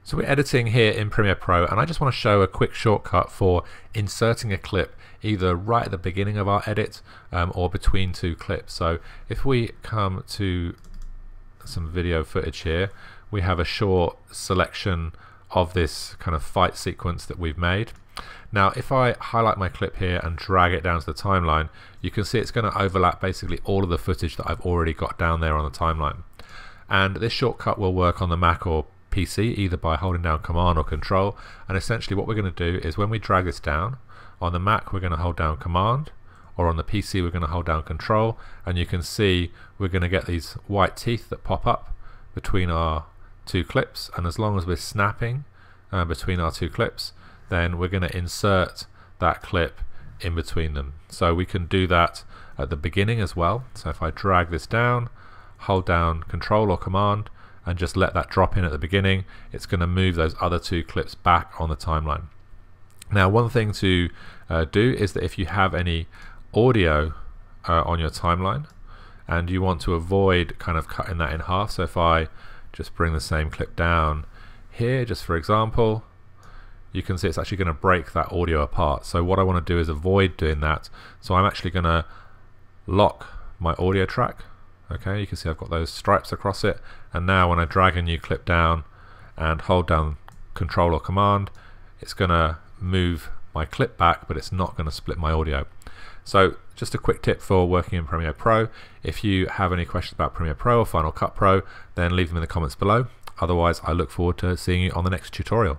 So we're editing here in Premiere Pro, and I just want to show a quick shortcut for inserting a clip either right at the beginning of our edit or between two clips. So if we come to some video footage here, we have a short selection of this kind of fight sequence that we've made. Now if I highlight my clip here and drag it down to the timeline, you can see it's going to overlap basically all of the footage that I've already got down there on the timeline. And this shortcut will work on the Mac or PC either by holding down Command or Control, and essentially what we're going to do is when we drag this down, on the Mac we're going to hold down Command, or on the PC we're going to hold down Control, and you can see we're going to get these white teeth that pop up between our two clips, and as long as we're snapping between our two clips, then we're going to insert that clip in between them. So we can do that at the beginning as well. So if I drag this down, hold down Control or Command, and just let that drop in at the beginning, it's going to move those other two clips back on the timeline. Now one thing to do is that if you have any audio on your timeline and you want to avoid kind of cutting that in half, so if I just bring the same clip down here, just for example, you can see it's actually going to break that audio apart. So what I want to do is avoid doing that. So I'm actually going to lock my audio track. Okay, you can see I've got those stripes across it, and now when I drag a new clip down and hold down Control or Command, it's going to move my clip back, but it's not going to split my audio. So just a quick tip for working in Premiere Pro: if you have any questions about Premiere Pro or Final Cut Pro, then leave them in the comments below. Otherwise, I look forward to seeing you on the next tutorial.